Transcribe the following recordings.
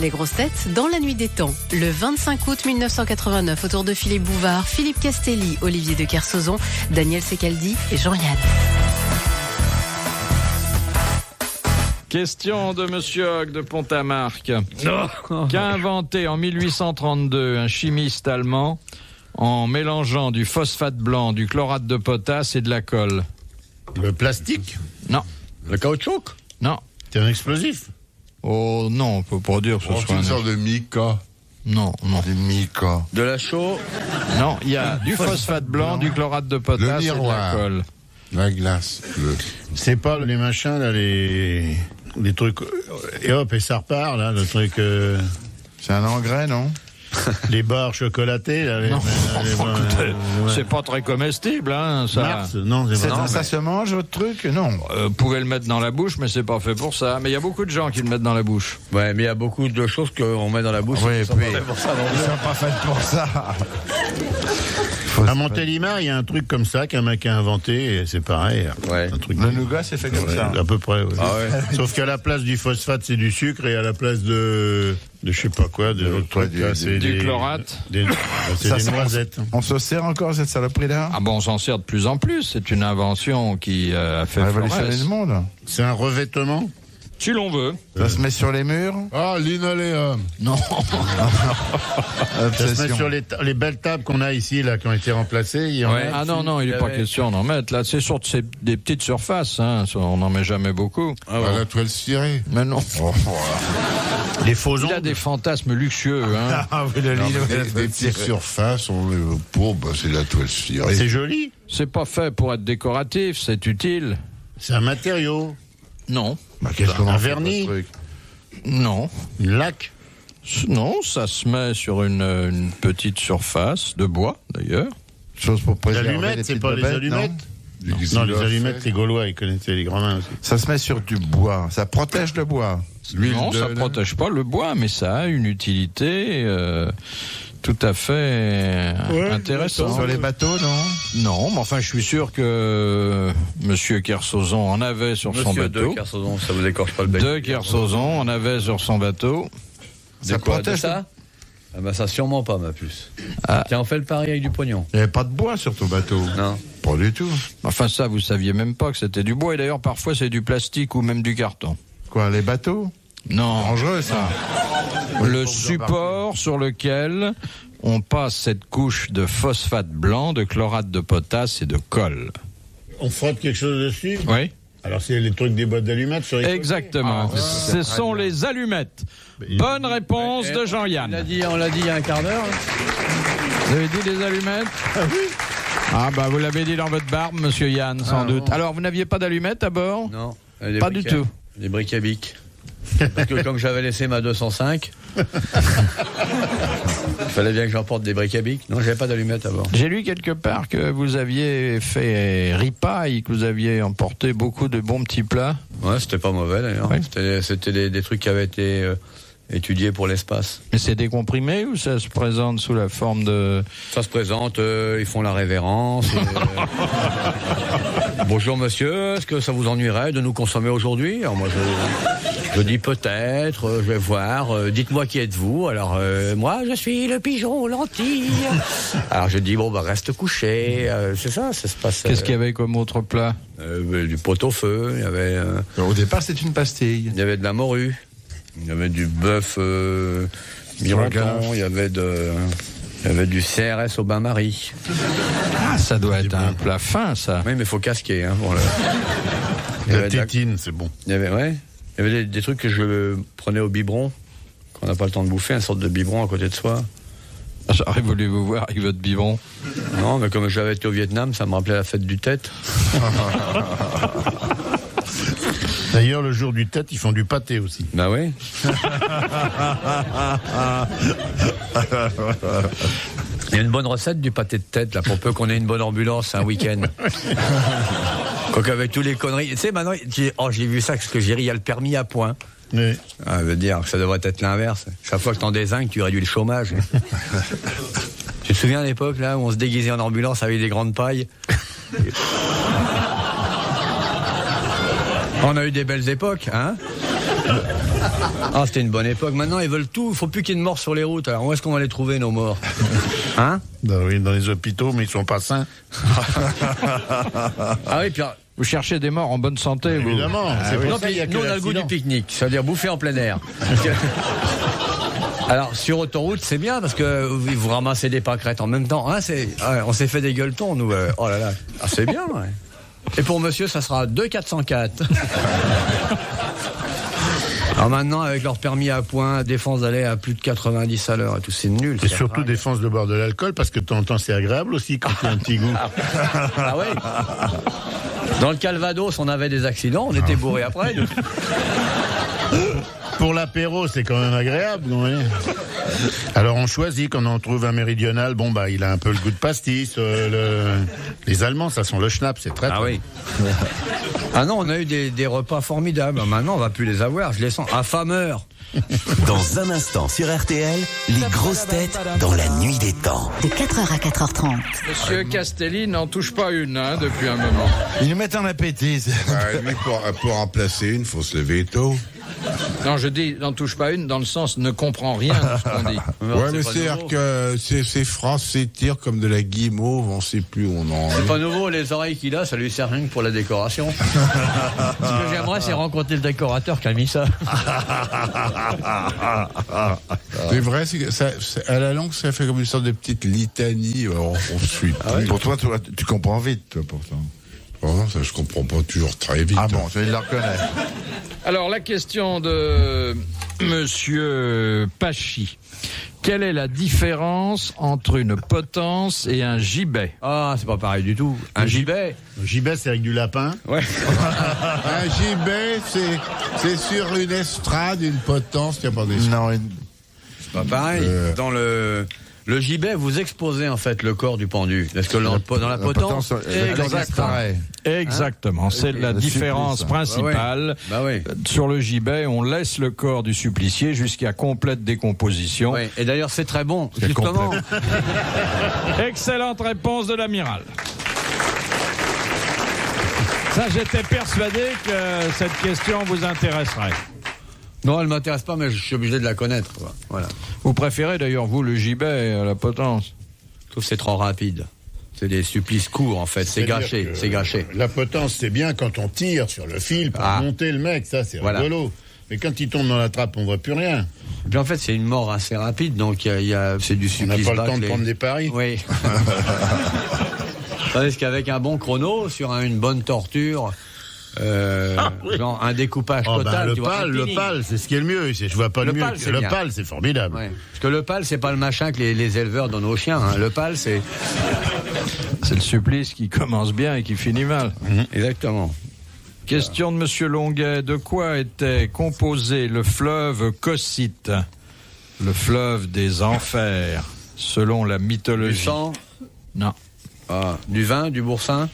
Les grosses têtes dans la nuit des temps. Le 25 août 1989, autour de Philippe Bouvard, Philippe Castelli, Olivier de Kersauzon, Daniel Secaldi et Jean-Yann. Question de Monsieur Hogg de Pont-à-Marc. Qu'a inventé en 1832 un chimiste allemand en mélangeant du phosphate blanc, du chlorate de potasse et de la colle? Le plastique? Non. Le caoutchouc? Non. C'est un explosif? Oh non, on peut pas dire que ce soit une sorte de mica. Non. Du mica. De la chaux? Non, il y a du phosphate blanc, du chlorate de potasse et de la colle. La glace. C'est pas les machins, là, les trucs... Et hop, et ça repart, là, le truc... C'est un engrais, non? Les barres chocolatées, là. Non. C'est pas très comestible, hein, ça. Mars, non, c'est pas Ça se mange, votre truc? Non. Vous pouvez le mettre dans la bouche, mais c'est pas fait pour ça. Mais il y a beaucoup de gens qui le mettent dans la bouche. Ouais, mais il y a beaucoup de choses qu'on met dans la bouche. Oui, Ils sont pas faits pour ça, non Ils sont pas faits pour ça. À Montélimar, il y a un truc comme ça qu'un mec a inventé, et c'est pareil. Ouais. Un truc Le nougat, c'est fait comme ça. À peu près, ouais. Ah ouais. Sauf qu'à la place du phosphate, c'est du sucre, et à la place de je sais pas quoi, de l'autre truc, là, c'est Du des... chlorate. C'est Ça, des c'est- noisettes. On se sert encore cette saloperie-là? Ah bon, on s'en sert de plus en plus. C'est une invention qui a fait Révolutionner florès. le monde. C'est un revêtement? Si l'on veut. Ça se met sur les murs? Ah, linoléum. Non. Ça se met sur les belles tables qu'on a ici, là, qui ont été remplacées. Il y en a. Ah non, il n'est pas question d'en mettre. Là, c'est sur des petites surfaces. Hein. On n'en met jamais beaucoup. Ah ouais. La toile cirée. Mais non. Les faux Il a ongles. des fantasmes luxueux. Hein. Ah oui, le Non, lit, mais des petites surfaces, on les pour, c'est la toile cirée. C'est joli. C'est pas fait pour être décoratif, c'est utile. C'est un matériau. Non. Bah, qu'est-ce qu'on Un en fait, vernis. ce truc? Non. Une laque. Non, ça se met sur une petite surface de bois, d'ailleurs. Chose pour Les préserver allumettes, c'est petites pas les bébêtes, allumettes? Du Non, les xylophone. allumettes, les Gaulois, ils connaissaient les grands-mains aussi. Ça se met sur du bois. Ça protège le bois. L'huile Non, de ça protège pas le bois, mais ça a une utilité tout à fait intéressante. Sur les bateaux, non? Non, mais enfin, je suis sûr que Monsieur Kersauzon en avait sur son Monsieur bateau. de Kersauzon, ça vous écorche pas le bec. De Kersauzon en avait sur son bateau. Ça De quoi, protège de ça? Ah bah ça sûrement pas, ma puce. Ah. Tiens, on fait le pari avec du pognon. Il n'y avait pas de bois sur ton bateau. Non. Pas du tout. Enfin, ça, vous saviez même pas que c'était du bois. Et d'ailleurs, parfois, c'est du plastique ou même du carton. Quoi, les bateaux? Non. Dangereux, ça. Le support sur lequel on passe cette couche de phosphate blanc, de chlorate de potasse et de colle. On frotte quelque chose dessus. Oui. Alors, c'est les trucs des boîtes d'allumettes sur les... Exactement. Ce sont les allumettes. Bonne réponse de Jean-Yann. On l'a dit il y a un quart d'heure. là. Vous avez dit les allumettes? Ah bah vous l'avez dit dans votre barbe, monsieur Yann, sans doute. Alors, vous n'aviez pas d'allumettes à bord? Non. Pas du tout. Des briques à bic. Parce que comme j'avais laissé ma 205, il fallait bien que j'emporte des briques à bic. Non, j'avais pas d'allumettes à bord. J'ai lu quelque part que vous aviez fait ripaille, que vous aviez emporté beaucoup de bons petits plats. Ouais, c'était pas mauvais d'ailleurs. Oui. C'était des trucs qui avaient été étudiés pour l'espace. Mais c'est décomprimé ou ça se présente sous la forme de... Ça se présente, ils font la révérence. Bonjour monsieur, est-ce que ça vous ennuierait de nous consommer aujourd'hui? Alors moi je dis peut-être, je vais voir, dites-moi qui êtes-vous? Alors moi je suis le pigeon aux lentilles. Alors je dis bon bah reste couché, c'est ça se passe. Qu'est-ce qu'il y avait comme autre plat? Du pot-au-feu, il y avait Au départ, c'est une pastille. il y avait de la morue, il y avait du bœuf mironton, il y avait du CRS au bain-marie. Ah, ça doit être un plat fin, ça. Oui, mais il faut casquer. Hein, pour le... Il y La avait de la- tétine, c'est bon. il y avait des trucs que je prenais au biberon, quand on n'a pas le temps de bouffer, une sorte de biberon à côté de soi. J'aurais voulu vous voir avec votre biberon. Non, mais comme j'avais été au Vietnam, ça me rappelait la fête du tête. D'ailleurs, le jour du tête, ils font du pâté aussi. Bah oui. Il y a une bonne recette du pâté de tête, là, pour peu qu'on ait une bonne ambulance un week-end. Quoique avec tous les conneries. Tu sais, maintenant, j'ai vu ça, parce que j'ai ri, il y a le permis à points. Oui. Ah, veut dire que ça devrait être l'inverse. Chaque fois que t'en désignes, tu réduis le chômage. Tu te souviens à l'époque, là, où on se déguisait en ambulance avec des grandes pailles? On a eu des belles époques, hein? Ah, c'était une bonne époque. Maintenant, ils veulent tout. Il faut plus qu'il y ait de morts sur les routes. Alors, où est-ce qu'on va les trouver, nos morts? Hein? Oui, dans les hôpitaux, mais ils sont pas sains. Ah oui, puis... Vous cherchez des morts en bonne santé, vous? Évidemment. C'est pour Non, ça qu'il y a que nous, on a le goût du l'accident. pique-nique, c'est-à-dire bouffer en plein air. Alors, sur autoroute, c'est bien parce que vous ramassez des pâquerettes en même temps. Hein, on s'est fait des gueuletons, nous. Oh là là. Ah, c'est bien, ouais. Et pour monsieur, ça sera 2,404. Alors maintenant, avec leur permis à points, défense d'aller à plus de 90 à l'heure et tout, c'est nul. Et surtout défense de boire de l'alcool, parce que de temps en temps, c'est agréable aussi quand il y a un petit goût. Ah ouais. Dans le Calvados, on avait des accidents, on était bourrés après. nous. Pour l'apéro, c'est quand même agréable. Oui. Alors on choisit, quand on trouve un méridional, bon bah il a un peu le goût de pastis. Les Allemands, ça sent le schnapp, c'est très. Ah oui. Ah non, on a eu des repas formidables. Maintenant, on va plus les avoir. Je les sens affameurs. Dans un instant sur RTL, les grosses têtes dans la nuit des temps. De 4h à 4h30. Monsieur Castelli n'en touche pas une depuis un moment. Ils nous mettent en appétit. Lui, pour en placer une, faut se lever tôt. Non, je dis n'en touche pas une dans le sens ne comprend rien de ce qu'on dit. Ouais, mais c'est-à-dire que ces phrases s'étirent comme de la guimauve, on sait plus où on en C'est est. pas nouveau, les oreilles qu'il a, ça lui sert rien que pour la décoration. Ce que j'aimerais, c'est rencontrer le décorateur qui a mis ça. C'est vrai, c'est que à la longue, ça fait comme une sorte de petite litanie. On suit. Pour toi, tu comprends vite, toi, pourtant. Oh, ça, je comprends pas toujours très vite. Ah bon, je vais le reconnaître. Alors, la question de monsieur Pachi. Quelle est la différence entre une potence et un gibet? Ah, c'est pas pareil du tout. Un gibet. Le gibet, c'est avec du lapin. Ouais. Un gibet, c'est sur une estrade, une potence, il n'y a pas d'estrade. Non, C'est pas pareil. Dans le gibet, vous exposez en fait le corps du pendu. Est-ce que dans la potence, Exactement. C'est la différence principale. Bah oui. Sur le gibet, on laisse le corps du supplicié jusqu'à complète décomposition. Oui. Et d'ailleurs, c'est très bon. Justement. Excellente réponse de l'amiral. Ça, j'étais persuadé que cette question vous intéresserait. Non, elle m'intéresse pas, mais je suis obligé de la connaître. Quoi. Voilà. Vous préférez d'ailleurs, vous, le gibet à la potence? Je trouve que c'est trop rapide. C'est des supplices courts, en fait. C'est gâché. C'est gâché. La potence, c'est bien quand on tire sur le fil pour monter le mec, ça c'est rigolo. Mais quand il tombe dans la trappe, on voit plus rien. Et puis en fait, c'est une mort assez rapide, donc c'est du On n'a supplice. pas le temps de prendre des paris. Oui. Tandis qu'avec un bon chrono, sur une bonne torture, genre un découpage total. Le pal, c'est ce qui est le mieux. Je vois pas le mieux. Le pal, c'est formidable. Ouais. Parce que le pal, c'est pas le machin que les éleveurs donnent aux chiens. Hein. Le pal, c'est... C'est le supplice qui commence bien et qui finit mal. Exactement. Question de monsieur Longuet. De quoi était composé le fleuve Cocyte? Le fleuve des enfers, selon la mythologie. Du sang? Non. Ah, du vin, du boursin?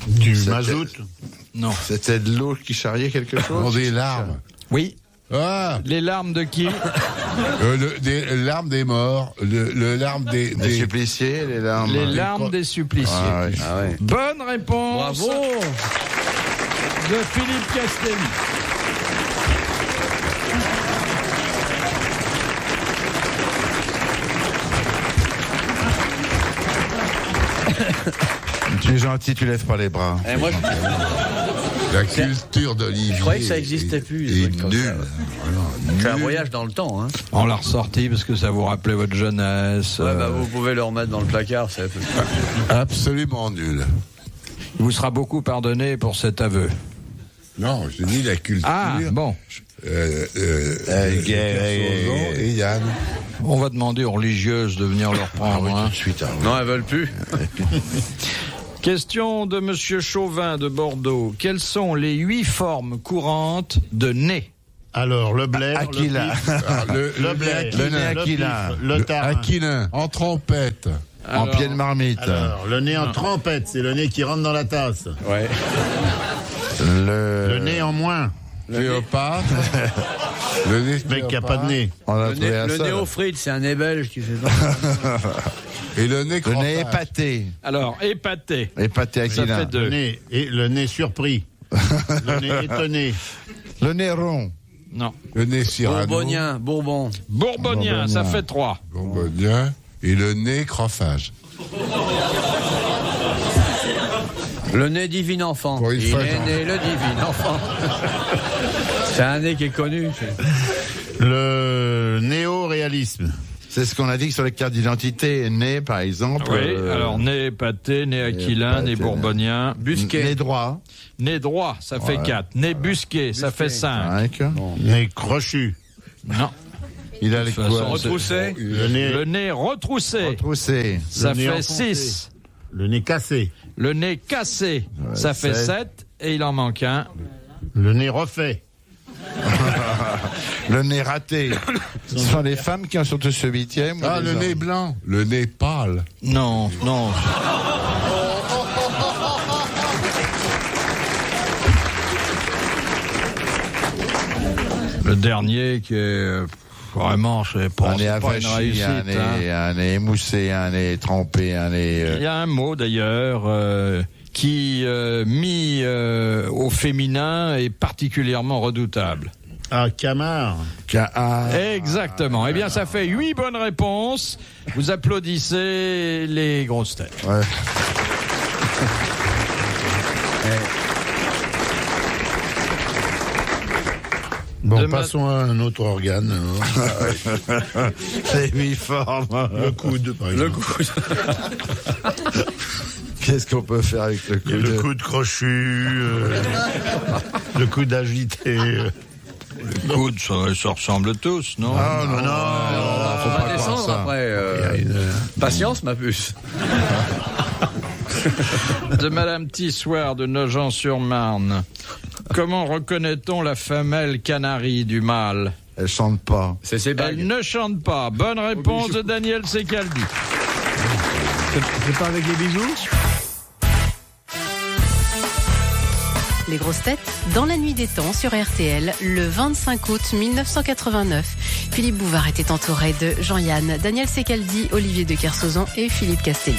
Du mazout? Non. C'était de l'eau qui charriait quelque chose? On des larmes. Oui. Ah, Les larmes de qui? les larmes des morts, le larme des suppliciés, les larmes. Les larmes des suppliciés. Ah, oui. Ah ouais. Bonne réponse. Bravo. De Philippe Castelli. Tu es gentil, tu lèves pas les bras. Et moi, la culture d'Olivier. je croyais que ça n'existait plus. des Et trucs comme nul. ça. C'est un voyage dans le temps. Hein. On l'a ressorti parce que ça vous rappelait votre jeunesse. Ouais, bah, vous pouvez le remettre dans le placard. C'est... Absolument nul. Il vous sera beaucoup pardonné pour cet aveu. Non, je dis la culture. Ah, bon. Kersozon et Yann. On va demander aux religieuses de venir le reprendre. Hein. Non, elles veulent plus. Question de monsieur Chauvin de Bordeaux. Quelles sont les 8 formes courantes de nez? Alors, le blaire, Aquila. le blaire, Le nez aquilin. le tarin. Aquilin, en trompette. En pied de marmite. Alors, le nez en trompette, c'est le nez qui rentre dans la tasse. Ouais. Le nez en moins, Cléopâtre. Le nez le mec qui a pas de nez. On a Le, trouvé un le seul. néophrite, c'est un nez belge qui fait ça. Et le nez Le crampage. nez épaté. Alors, épaté. Épaté Ça aquilin. fait 2. Le nez surpris. Le nez étonné. Le nez rond. Non. Le nez Cyrano. Bourbon. Bourbonien, ça fait 3. Bourbonien. Et le nez Croffage. Le nez divin enfant. Pour une Il fois, est né le divin enfant. C'est un nez qui est connu. Le néo-réalisme. C'est ce qu'on a dit sur les cartes d'identité. Nez, par exemple. Oui, alors nez pâté, nez aquilin, nez bourbonien. Busquet. Nez droit. Nez droit, ça fait 4. Nez busqué, ça fait 5. 5. Nez crochu. Non. Il a De les toute façon, quoi Retroussé. Le nez retroussé, Retroussé. ça Le nez fait enfoncé. 6. Le nez cassé. Le nez cassé, ça fait 7. Et il en manque un. Le nez refait. Le nez raté. Ce sont les femmes qui ont surtout ce 8e. Ah, le nez blanc. Le nez pâle. Non, non. Le dernier qui est vraiment, je sais pas, Un nez c'est pas une avachi, réussite. un nez émoussé, un nez trempé, un nez... Il y a un mot d'ailleurs qui, mis au féminin, est particulièrement redoutable. Ah, Camard. Exactement. Eh bien, ça fait 8 bonnes réponses. Vous applaudissez les grosses têtes. Ouais. Bon, passons à un autre organe. alors. C'est uniforme. Le coude, par exemple. Qu'est-ce qu'on peut faire avec le Il y a coude le coude crochu, le coude agité. Les coudes, ça ressemble tous, non? Ah non, non, Faut faut pas pas descendre croire ça. après. Patience, ma puce. De Madame Tissoir de Nogent-sur-Marne. Comment reconnaît-on la femelle canarie du mâle? Elle chante pas. C'est ses Elle bagues. ne chante pas. Bonne réponse de Daniel Secaldi. C'est pas avec les bisous? Les grosses têtes, dans la nuit des temps sur RTL, le 25 août 1989. Philippe Bouvard était entouré de Jean-Yann, Daniel Secaldi, Olivier de Kersauzon et Philippe Castelli.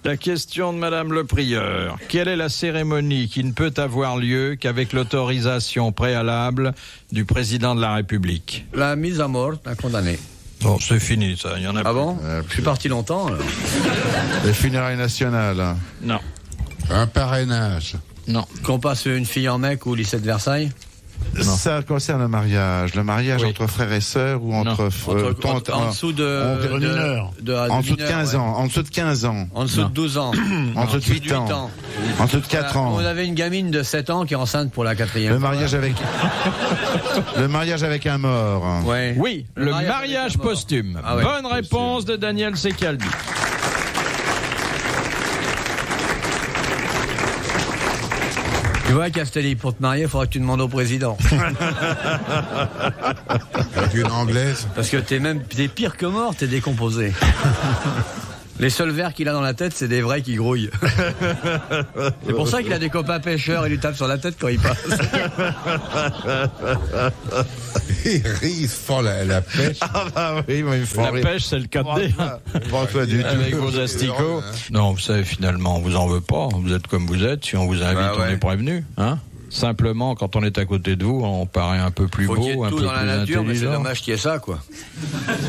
La question de Madame le Prieur. Quelle est la cérémonie qui ne peut avoir lieu qu'avec l'autorisation préalable du président de la République? La mise à mort d'un condamné. Bon, c'est fini, ça. Il y en a Ah bon? Je suis parti longtemps. Alors. Les funérailles nationales. Non. Un parrainage. Non. Qu'on passe une fille en mec au lycée de Versailles? Ça concerne le mariage. Le mariage Oui. entre frères et sœurs ou entre... En dessous de... mineur. En dessous de 15 ans. En dessous de 15 ans. En dessous de 12 ans. En dessous de 8 ans. En dessous de 4 ans. On avait une gamine de 7 ans qui est enceinte pour la 4e. Le mariage avec... Le mariage avec un mort. Ouais. Oui, le mariage avec un mort. posthume. Ah ouais, Bonne réponse de Daniel Secaldi. Tu vois, Castelli, pour te marier, il faudra que tu demandes au président. Avec une anglaise. Parce que t'es pire que mort, t'es décomposé. Les seuls vers qu'il a dans la tête, c'est des vrais qui grouillent. C'est pour ça qu'il a des copains pêcheurs, il lui tape sur la tête quand il passe. Ils rient, ils se font la pêche. Ah bah oui, mais il faut La pêche, c'est le 4D. Prends-toi du Avec tout. vos asticots. Non, vous savez, finalement, on vous en veut pas. Vous êtes comme vous êtes. Si on vous invite, Bah ouais. on est prévenu. Hein? Simplement, quand on est à côté de vous, on paraît un peu plus Faut qu'il y beau, ait un tout peu dans la plus nature, mais c'est intelligent. dommage qu'il y ait ça, quoi.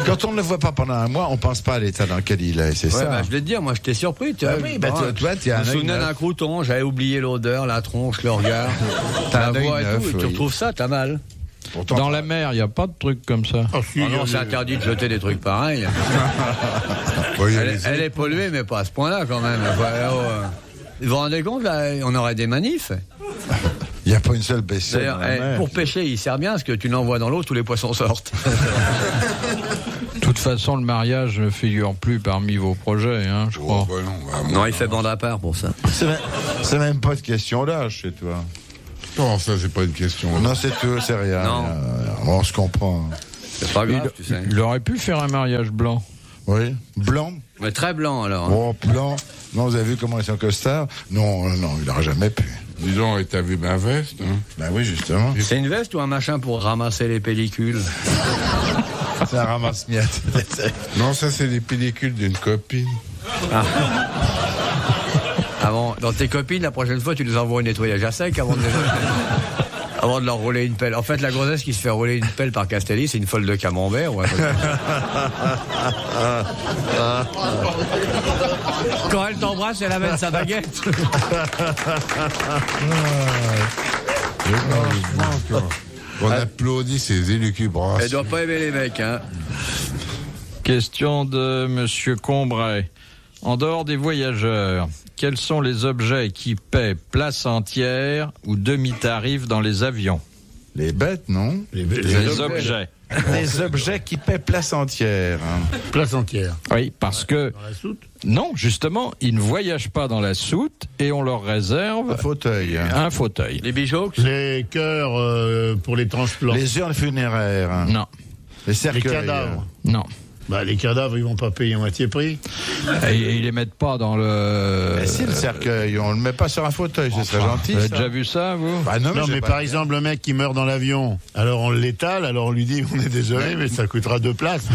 Quand on ne le voit pas pendant un mois, on pense pas à l'état dans lequel il est, c'est Ouais, ça. bah, je vais te dire, moi, j'étais surpris, tu vois. oui, bah, toi, tu as Je un me œil souvenais neuf. d'un crouton, j'avais oublié l'odeur, la tronche, le regard, T'as la un œil voix et neuf, tout, et tu oui. retrouves ça, t'as mal. Pourtant, Dans la mer, il n'y a pas de trucs comme ça. Ah, si, Ah non, c'est interdit de jeter des trucs pareils. Oui, Elle est polluée, mais pas à ce point-là, quand même. Vous vous rendez compte, là, on aurait des manifs. il n'y a pas une seule baissette. D'ailleurs, dans la mer. pour pêcher, il sert bien, parce que tu l'envoies dans l'eau, tous les poissons sortent. De toute façon, le mariage ne figure plus parmi vos projets, hein, je crois. Oh, bah non, bah, Non, il fait bande à part pour ça. C'est même pas de question d'âge chez toi. non, ça, c'est pas une question. Non, c'est tout, c'est rien. Non. On se comprend. C'est pas grave, tu sais. Il aurait pu faire un mariage blanc. Oui. Blanc. Mais très blanc, alors. Oh, blanc. Non, vous avez vu comment ils sont costards? Non, non, il n'aurait jamais pu. Dis donc, et t'as vu ma veste, hein? Ben oui, justement. C'est une veste ou un machin pour ramasser les pellicules? C'est un ramasse-miettes. Non, ça, c'est les pellicules d'une copine. Ah bon, dans tes copines, la prochaine fois, tu nous envoies un nettoyage à sec avant de leur rouler une pelle. En fait, la grossesse qui se fait rouler une pelle par Castelli, c'est une folle de camembert. Ou un truc. Quand elle t'embrasse, elle amène sa baguette. On applaudit ces élucubrations. Elle doit pas aimer les mecs, hein. Question de Monsieur Combray. En dehors des voyageurs, quels sont les objets qui paient place entière ou demi-tarif dans les avions? Les bêtes, non? Les objets. Les objets qui paient place entière. Place entière. Oui, parce que... Dans la soute. Non, justement, ils ne voyagent pas dans la soute et on leur réserve Un fauteuil. un fauteuil. Les bijoux. Les cœurs pour les transplants. Les urnes funéraires. Non, Les Les cercueils. cadavres. non. Bah, les cadavres, ils vont pas payer à moitié prix. Et ils les mettent pas dans le... Mais si, le cercueil, on le met pas sur un fauteuil, ce serait gentil. Vous avez ça. déjà vu ça, vous? Bah non, Non, j'ai mais pas par vu. exemple, le mec qui meurt dans l'avion, alors on l'étale, alors on lui dit, on est désolé, mais ça coûtera 2 places.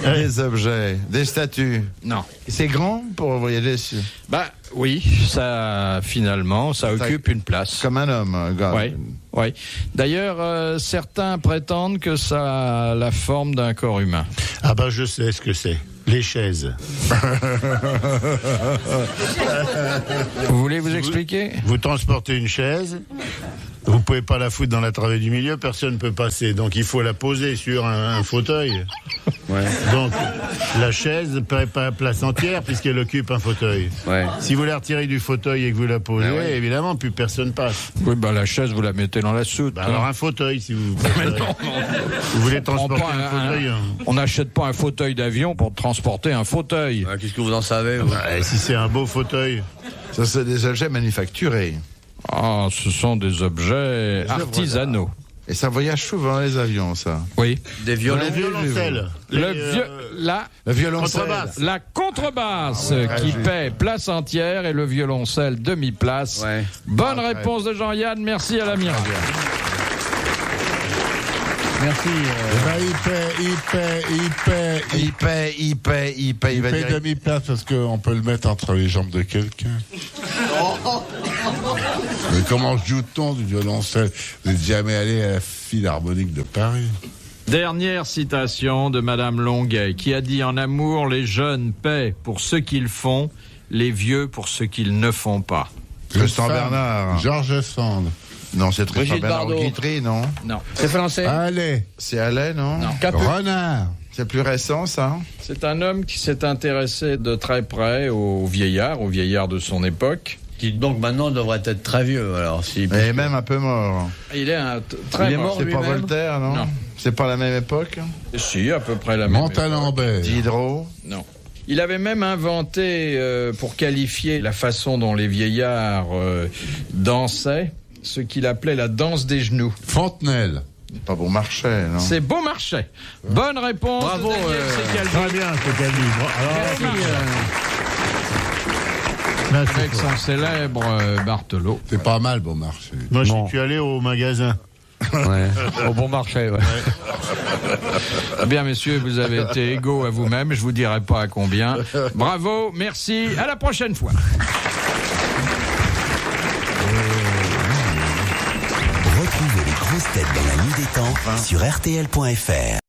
Des objets, des statues. Non. C'est grand pour voyager sur... Bah oui, ça, finalement, ça occupe une place. Comme un homme, un gars. Oui, oui. D'ailleurs, certains prétendent que ça a la forme d'un corps humain. Ah bah je sais ce que c'est. Les chaises. Vous voulez vous expliquer? Vous transportez une chaise, vous pouvez pas la foutre dans la travée du milieu, personne ne peut passer. Donc il faut la poser sur un fauteuil. Ouais. Donc la chaise paie pas place entière puisqu'elle occupe un fauteuil. Ouais. Si vous la retirez du fauteuil et que vous la posez, Ah ouais. évidemment, plus personne passe. Oui, bah la chaise, vous la mettez dans la soute. Bah, hein. alors un fauteuil, si vous préférez. Vous voulez transporter prend un fauteuil. On n'achète pas un fauteuil d'avion pour transporter un fauteuil. Ouais, qu'est-ce que vous en savez, vous? Et si c'est un beau fauteuil. Ça, c'est des objets manufacturés. Ah, ce sont des objets artisanaux. Et ça voyage souvent, les avions, ça. Oui. Des violons. Le violoncelle. Le violoncelle. Contrebasse. La contrebasse qui paie place entière et le violoncelle demi-place. Ouais. Bonne réponse de Jean-Yann, merci à l'amiral. Merci. Eh ben, il paie demi-place parce qu'on peut le mettre entre les jambes de quelqu'un. Mais comment joue-t-on du violoncelle? Vous n'êtes jamais allé à la Philharmonique de Paris? Dernière citation de Madame Longuet qui a dit: en amour, les jeunes paient pour ce qu'ils font, les vieux pour ce qu'ils ne font pas. Tristan Bernard. Georges Sand. Non, c'est Tristan Brigitte Bernard Bardot. Guitry, non? Non. C'est français. Allez, C'est Allais, non? Non. Renard. C'est plus récent, ça? C'est un homme qui s'est intéressé de très près aux vieillards de son époque. Qui donc maintenant devrait être très vieux, alors. Si... Et même un peu mort. Il est très Il est mort. mort, C'est pas lui-même Voltaire, non? Non. C'est pas la même époque? Si, à peu près la même. Montalembert. Diderot? Non. Il avait même inventé, pour qualifier la façon dont les vieillards dansaient, ce qu'il appelait la danse des genoux. Fontenelle. Pas Beaumarchais, non? C'est Beaumarchais. Bonne réponse. Bravo, de Daniel Secaldi. Très bien, c'est Calvi. Avec son célèbre Barthelot. C'est pas mal, Beaumarchais. Moi, je suis allé au magasin. Ouais. Au bon marché, ouais. Eh bien, messieurs, vous avez été égaux à vous-même. Je vous dirai pas à combien. Bravo, merci. À la prochaine fois. Retrouvez les grosses têtes dans la nuit des temps sur RTL.fr.